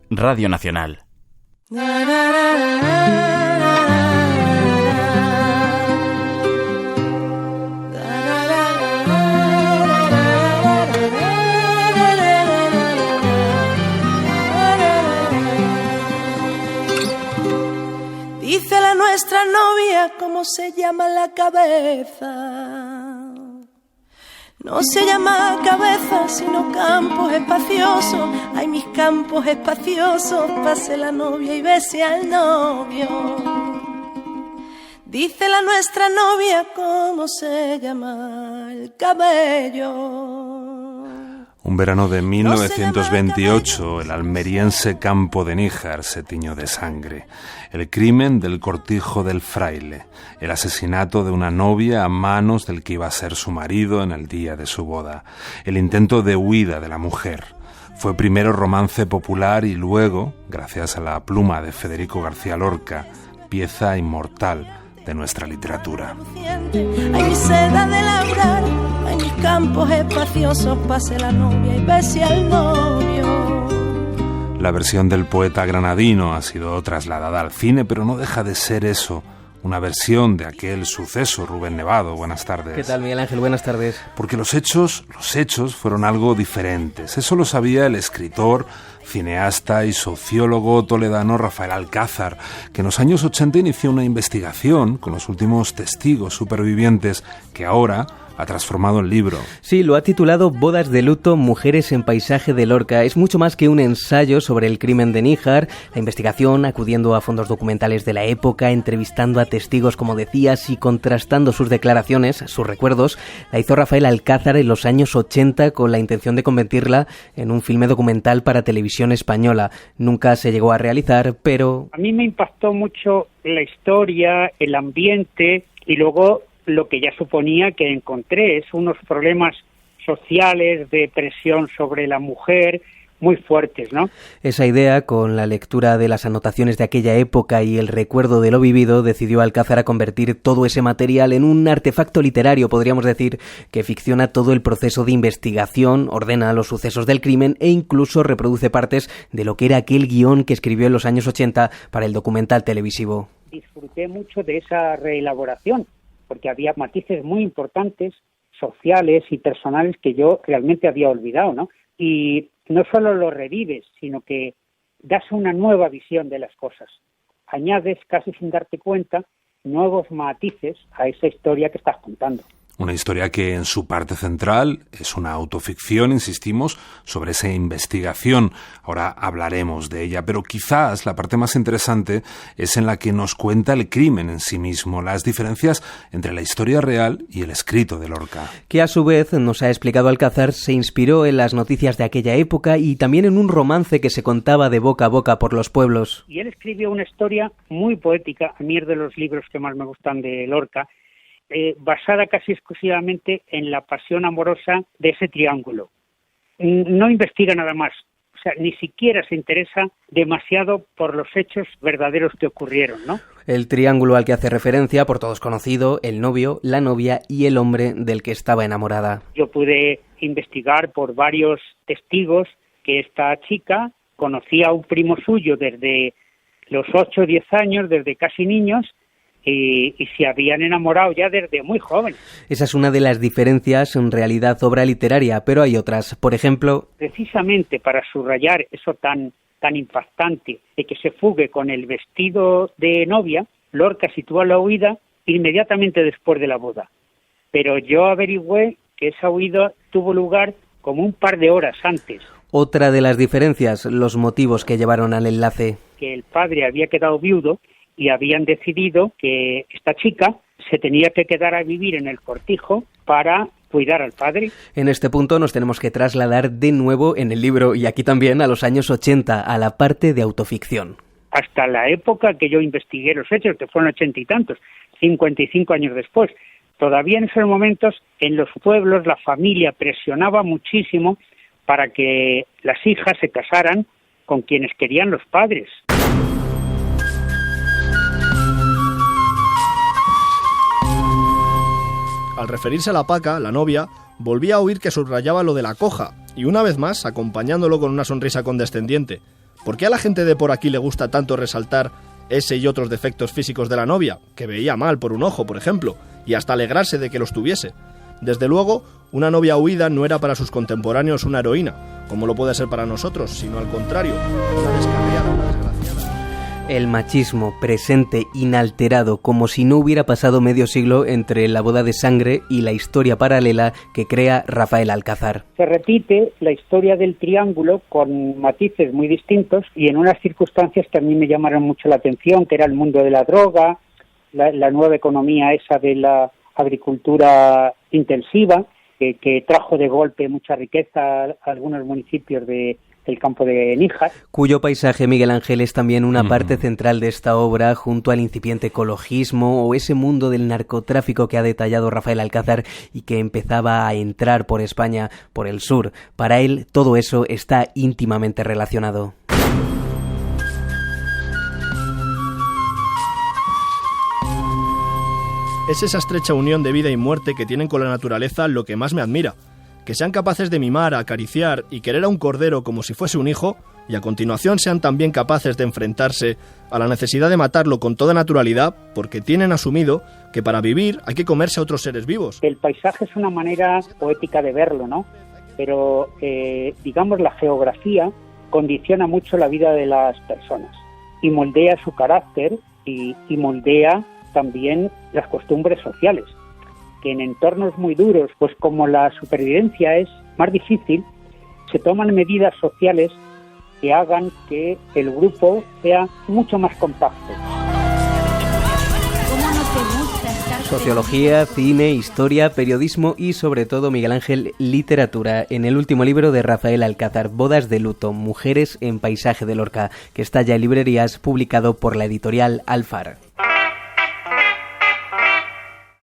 Radio Nacional. Dice la nuestra novia cómo se llama la cabeza. No se llama cabeza, sino campos espaciosos. Ay, mis campos espaciosos, pase la novia y bese al novio. Dice la nuestra novia cómo se llama el cabello. Un verano de 1928, el almeriense campo de Níjar se tiñó de sangre. El crimen del cortijo del fraile, el asesinato de una novia a manos del que iba a ser su marido en el día de su boda, el intento de huida de la mujer. Fue primero romance popular y luego, gracias a la pluma de Federico García Lorca, pieza inmortal de nuestra literatura. Hay mi seda de labrar, hay mis campos espaciosos, pase la novia y bese al novio. La versión del poeta granadino ha sido trasladada al cine, pero no deja de ser eso, una versión de aquel suceso. Rubén Nevado, buenas tardes. ¿Qué tal, Miguel Ángel? Buenas tardes. Porque los hechos fueron algo diferentes. Eso lo sabía el escritor, cineasta y sociólogo toledano Rafael Alcázar, que en los años 80 inició una investigación con los últimos testigos supervivientes que ahora ha transformado el libro. Sí, lo ha titulado Bodas de luto, mujeres en paisaje de Lorca. Es mucho más que un ensayo sobre el crimen de Níjar. La investigación, acudiendo a fondos documentales de la época, entrevistando a testigos, como decías, y contrastando sus declaraciones, sus recuerdos, la hizo Rafael Alcázar en los años 80 con la intención de convertirla en un filme documental para televisión española. Nunca se llegó a realizar, pero... A mí me impactó mucho la historia, el ambiente y luego lo que ya suponía que encontré es unos problemas sociales de presión sobre la mujer muy fuertes, ¿no? Esa idea, con la lectura de las anotaciones de aquella época y el recuerdo de lo vivido, decidió Alcázar a convertir todo ese material en un artefacto literario, podríamos decir, que ficciona todo el proceso de investigación, ordena los sucesos del crimen e incluso reproduce partes de lo que era aquel guión que escribió en los años 80 para el documental televisivo. Disfruté mucho de esa reelaboración, porque había matices muy importantes, sociales y personales que yo realmente había olvidado, ¿no? Y no solo lo revives, sino que das una nueva visión de las cosas. Añades, casi sin darte cuenta, nuevos matices a esa historia que estás contando. Una historia que en su parte central es una autoficción, insistimos, sobre esa investigación. Ahora hablaremos de ella, pero quizás la parte más interesante es en la que nos cuenta el crimen en sí mismo, las diferencias entre la historia real y el escrito de Lorca. Que a su vez, nos ha explicado Alcázar, se inspiró en las noticias de aquella época y también en un romance que se contaba de boca a boca por los pueblos. Y él escribió una historia muy poética, a mí es de los libros que más me gustan de Lorca, basada casi exclusivamente en la pasión amorosa de ese triángulo. No investiga nada más, o sea, ni siquiera se interesa demasiado por los hechos verdaderos que ocurrieron, ¿no? El triángulo al que hace referencia, por todos conocido, el novio, la novia y el hombre del que estaba enamorada. Yo pude investigar por varios testigos que esta chica conocía a un primo suyo desde los 8 o 10 años, desde casi niños, y se habían enamorado ya desde muy jóvenes. Esa es una de las diferencias en realidad obra literaria, pero hay otras. Por ejemplo, precisamente para subrayar eso tan impactante de que se fugue con el vestido de novia, Lorca sitúa la huida inmediatamente después de la boda. Pero yo averigüé que esa huida tuvo lugar como un par de horas antes. Otra de las diferencias, los motivos que llevaron al enlace. Que el padre había quedado viudo y habían decidido que esta chica se tenía que quedar a vivir en el cortijo para cuidar al padre. En este punto nos tenemos que trasladar de nuevo en el libro y aquí también a los años 80, a la parte de autoficción. Hasta la época que yo investigué los hechos, que fueron 80 y tantos, 55 años después, todavía en esos momentos en los pueblos la familia presionaba muchísimo para que las hijas se casaran con quienes querían los padres. Al referirse a la Paca, la novia, volvía a oír que subrayaba lo de la coja, y una vez más acompañándolo con una sonrisa condescendiente. ¿Por qué a la gente de por aquí le gusta tanto resaltar ese y otros defectos físicos de la novia, que veía mal por un ojo, por ejemplo, y hasta alegrarse de que los tuviese? Desde luego, una novia huida no era para sus contemporáneos una heroína, como lo puede ser para nosotros, sino al contrario, una descarriada, una desgraciada. El machismo presente inalterado, como si no hubiera pasado medio siglo entre La boda de sangre y la historia paralela que crea Rafael Alcázar. Se repite la historia del triángulo con matices muy distintos y en unas circunstancias que a mí me llamaron mucho la atención, que era el mundo de la droga, la nueva economía esa de la agricultura intensiva, que trajo de golpe mucha riqueza a algunos municipios del campo de Níjar. Cuyo paisaje, Miguel Ángel, es también una parte central de esta obra, junto al incipiente ecologismo o ese mundo del narcotráfico que ha detallado Rafael Alcázar y que empezaba a entrar por España, por el sur. Para él, todo eso está íntimamente relacionado. Es esa estrecha unión de vida y muerte que tienen con la naturaleza lo que más me admira. Que sean capaces de mimar, acariciar y querer a un cordero como si fuese un hijo, y a continuación sean también capaces de enfrentarse a la necesidad de matarlo con toda naturalidad, porque tienen asumido que para vivir hay que comerse a otros seres vivos. El paisaje es una manera poética de verlo, ¿no? Pero, digamos, la geografía condiciona mucho la vida de las personas y moldea su carácter y moldea también las costumbres sociales, que en entornos muy duros, pues como la supervivencia es más difícil, se toman medidas sociales que hagan que el grupo sea mucho más compacto. Sociología, cine, historia, periodismo y, sobre todo, Miguel Ángel, literatura. En el último libro de Rafael Alcázar, Bodas de luto, mujeres en paisaje de Lorca, que está ya en librerías, publicado por la editorial Alfar.